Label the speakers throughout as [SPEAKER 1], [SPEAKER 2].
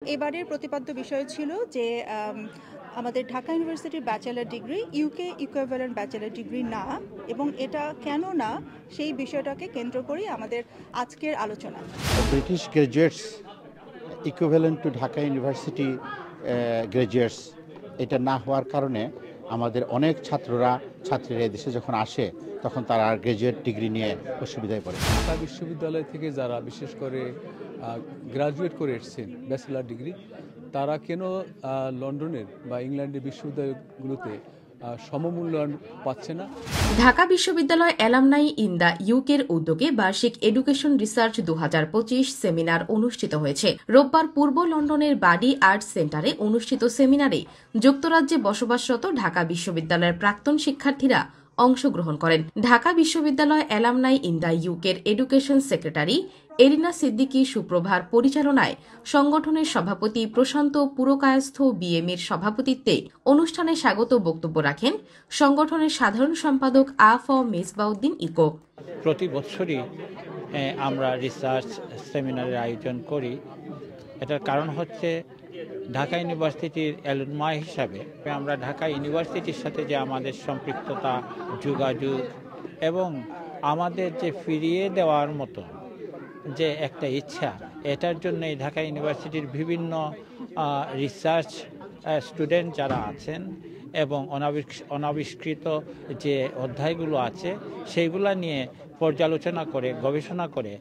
[SPEAKER 1] এবারের প্রতিপাদ্য বিষয় ছিল যে আমাদের ঢাকা ইউনিভার্সিটির bachelor degree UK equivalent bachelor degree না, এবং এটা কেন না সেই বিষয়টাকে কেন্দ্র করেই আমাদের আজকের আলোচনা।
[SPEAKER 2] British graduates equivalent to Dhaka university graduates এটা না হওয়ার কারণে আমাদের অনেক ছাত্রীরা দেশে যখন আসে তখন তারা গ্রাজুয়েট ডিগ্রি নিয়ে অসুবিধায় পড়ে।
[SPEAKER 3] ঢাকা বিশ্ববিদ্যালয় থেকে যারা বিশেষ করে গ্রাজুয়েট করে এসেছেন ব্যাচেলার ডিগ্রি, তারা কেন লন্ডনের বা ইংল্যান্ডের বিশ্ববিদ্যালয়গুলোতে সমমূল্যায়ন পাচ্ছে না?
[SPEAKER 4] ঢাকা বিশ্ববিদ্যালয় অ্যালামনাই ইন দ্য ইউকের উদ্যোগে বার্ষিক এডুকেশন রিসার্চ 2025 সেমিনার অনুষ্ঠিত হয়েছে। রোববার পূর্ব লন্ডনের বাডি আর্টস সেন্টারে অনুষ্ঠিত সেমিনারে যুক্তরাজ্যে বসবাসরত ঢাকা বিশ্ববিদ্যালয়ের প্রাক্তন শিক্ষার্থীরা অংশগ্রহণ করেন। ঢাকা বিশ্ববিদ্যালয় অ্যালামনাই ইন দ্য ইউকের এডুকেশন সেক্রেটারি এরিনা সিদ্দিকী সুপ্রভার পরিচালনায় সংগঠনের সভাপতি প্রশান্ত পুরকায়স্থ বিএমএর সভাপতিত্বে অনুষ্ঠানে স্বাগত বক্তব্য রাখেন সংগঠনের সাধারণ সম্পাদক মেজবাউদ্দিন ইকো।
[SPEAKER 5] প্রতি বছরই আমরা রিসার্চ সেমিনারের আয়োজন করি। এটার কারণ হচ্ছে ঢাকা ইউনিভার্সিটির অ্যালুমনাই হিসাবে আমরা ঢাকা ইউনিভার্সিটির সাথে যে আমাদের সম্পৃক্ততা, যোগাযোগ এবং আমাদের যে ফিরিয়ে দেওয়ার মতো যে একটা ইচ্ছা, এটার জন্যই ঢাকা ইউনিভার্সিটির বিভিন্ন রিসার্চ স্টুডেন্ট যারা আছেন এবং অনাবিষ্কৃত যে অধ্যায়গুলো আছে সেইগুলা নিয়ে পর্যালোচনা করে গবেষণা করে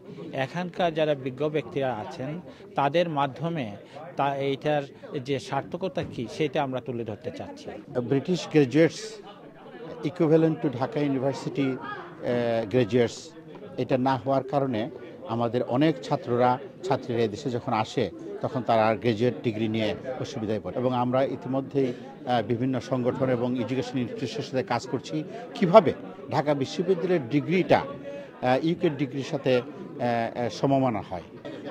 [SPEAKER 5] এখানকার যারা বিজ্ঞ ব্যক্তিরা আছেন তাদের মাধ্যমে এইটার যে সার্থকতা কী সেটা আমরা তুলে ধরতে চাচ্ছি।
[SPEAKER 2] British graduates equivalent to Dhaka university graduates এটা না হওয়ার কারণে আমাদের অনেক ছাত্রীরা দেশে যখন আসে তখন তারা গ্রাজুয়েট ডিগ্রি নিয়ে অসুবিধায় পড়ে। এবং আমরা ইতিমধ্যেই বিভিন্ন সংগঠন এবং এডুকেশন ইনস্টিটিউশনের সাথে কাজ করছি কিভাবে ঢাকা বিশ্ববিদ্যালয়ের ডিগ্রিটা ইউকে ডিগ্রির সাথে সমমানা হয়।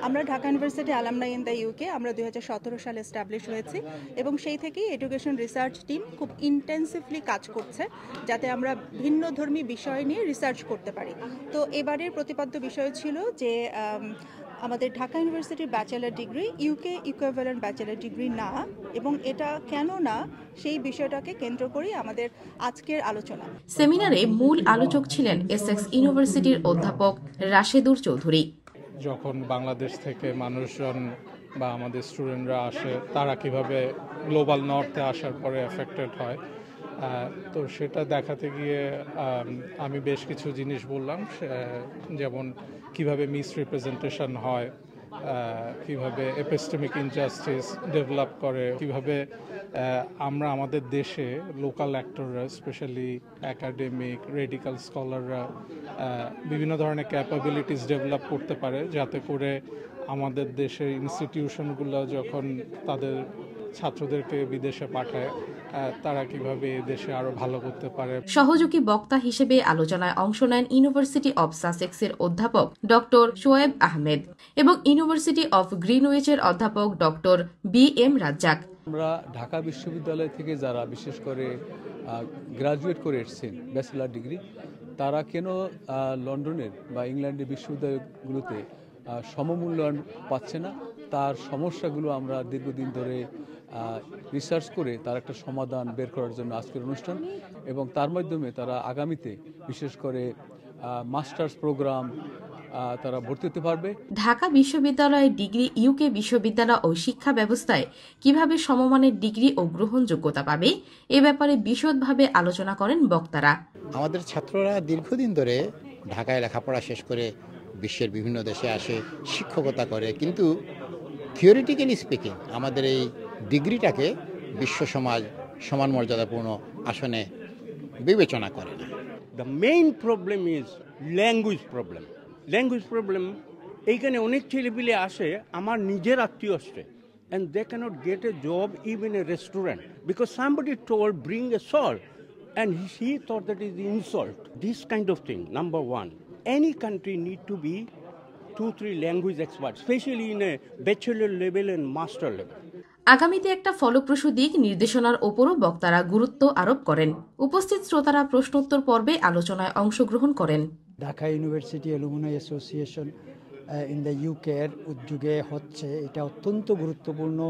[SPEAKER 1] আমরা Dhaka university alumni in the UK আমরা 2017 সালে এস্টাবলিশ হয়েছি এবং সেই থেকেই এডুকেশন রিসার্চ টিম খুব ইন্টেন্সিভলি কাজ করছে যাতে আমরা ভিন্ন ধর্মী বিষয় নিয়ে রিসার্চ করতে পারি। তো এবারের প্রতিপাদ্য বিষয় ছিল যে আমাদের ঢাকা ইউনিভার্সিটির bachelor degree UK equivalent bachelor degree না, এবং এটা কেন না সেই বিষয়টাকে কেন্দ্র করেই আমাদের আজকের আলোচনা।
[SPEAKER 4] সেমিনারে মূল আলোচক ছিলেন এসেক্স ইউনিভার্সিটির অধ্যাপক রাশেদুর চৌধুরী।
[SPEAKER 6] যখন বাংলাদেশ থেকে মানুষজন বা আমাদের স্টুডেন্টরা আসে, তারা কিভাবে গ্লোবাল নর্থে আসার পরে এফেক্টেড হয়, তো সেটা দেখাতে গিয়ে আমি বেশ কিছু জিনিস বললাম, যেমন কিভাবে মিসরিপ্রেজেন্টেশন হয়, কিভাবে এপিস্টেমিক ইনজাস্টিস ডেভেলপ করে, কিভাবে আমরা আমাদের দেশে লোকাল অ্যাক্টররা, স্পেশালি একাডেমিক রেডিক্যাল স্কলাররা বিভিন্ন ধরনের ক্যাপাবিলিটিস ডেভেলপ করতে পারে, যাতে করে আমাদের দেশের ইনস্টিটিউশনগুলো যখন তাদের ছাত্রদেরকে বিদেশে পাঠায় তারা কিভাবে দেশে আরো ভালো করতে পারে।
[SPEAKER 4] সহযোগী বক্তা হিসেবে আলোচনায় অংশ নেন ইউনিভার্সিটি অব সাসেক্সের অধ্যাপক ডক্টর শোয়েব আহমেদ এবং ইউনিভার্সিটি অব গ্রিনউইচের অধ্যাপক ডক্টর BM রাজ্জাক।
[SPEAKER 3] আমরা ঢাকা বিশ্ববিদ্যালয় থেকে যারা বিশেষ করে গ্রাজুয়েট করে এসেছেন ব্যাচেলার ডিগ্রি, তারা কেন লন্ডনের বা ইংল্যান্ডের বিশ্ববিদ্যালয়গুলোতে সমমূল্যায়ন পাচ্ছে না, তার সমস্যাগুলো আমরা দীর্ঘদিন ধরে রিসার্চ করে তার একটা সমাধান বের করার জন্য আজকের অনুষ্ঠান, এবং তার মাধ্যমে তারা আগামীতে বিশেষ করে মাস্টার্স প্রোগ্রাম তারা ভর্তি হতে পারবে।
[SPEAKER 4] ঢাকা বিশ্ববিদ্যালয়ের ডিগ্রি ইউকে বিশ্ববিদ্যালয় ও শিক্ষা ব্যবস্থায় কিভাবে সমমানের ডিগ্রি ও গ্রহণযোগ্যতা পাবে এ ব্যাপারে বিশদভাবে আলোচনা করেন বক্তারা।
[SPEAKER 7] আমাদের ছাত্ররা দীর্ঘদিন ধরে ঢাকায় লেখাপড়া শেষ করে বিশ্বের বিভিন্ন দেশে আসে, শিক্ষকতা করে, কিন্তু থিওরিটিক্যালি স্পিকিং আমাদের এই ডিগ্রিটাকে বিশ্ব সমাজ সমান মর্যাদাপূর্ণ আসনে বিবেচনা করে না।
[SPEAKER 8] The main problem is language problem. এইখানে অনেক ছেলেপিলে আসে আমার নিজের আত্মীয় আসছে, and they cannot get a job even a restaurant because somebody told bring a salt and he thought that is insult. This kind of thing, number one. Any country need to be 2-3 language experts, especially in a bachelor level and master level.
[SPEAKER 4] আগামীতে একটা ফলপ্রসূ দিক নির্দেশনার ওপরও বক্তারা গুরুত্ব আরোপ করেন। উপস্থিত শ্রোতারা প্রশ্নোত্তর পর্বে আলোচনায় অংশগ্রহণ করেন।
[SPEAKER 9] Dhaka university alumni association in the ইউকের উদ্যোগে হচ্ছে, এটা অত্যন্ত গুরুত্বপূর্ণ।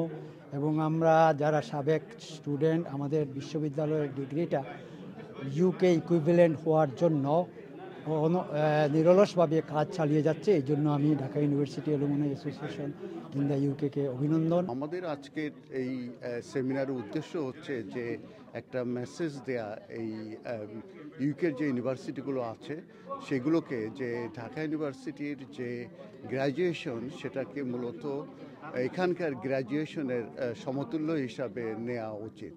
[SPEAKER 9] এবং আমরা যারা সাবেক স্টুডেন্ট, আমাদের বিশ্ববিদ্যালয়ের ডিগ্রিটা ইউকে ইকুইভ্যালেন্ট হওয়ার জন্য নিরলসভাবে কাজ চালিয়ে যাচ্ছে। এই জন্য আমি Dhaka university alumni association in the UK অভিনন্দন।
[SPEAKER 10] আমাদের আজকের এই সেমিনারের উদ্দেশ্য হচ্ছে যে একটা মেসেজ দেয়া এই ইউকের যে ইউনিভার্সিটিগুলো আছে সেগুলোকে, যে ঢাকা ইউনিভার্সিটির যে গ্র্যাজুয়েশন সেটাকে মূলত এখানকার গ্র্যাজুয়েশনের সমতুল্য হিসাবে নেওয়া উচিত।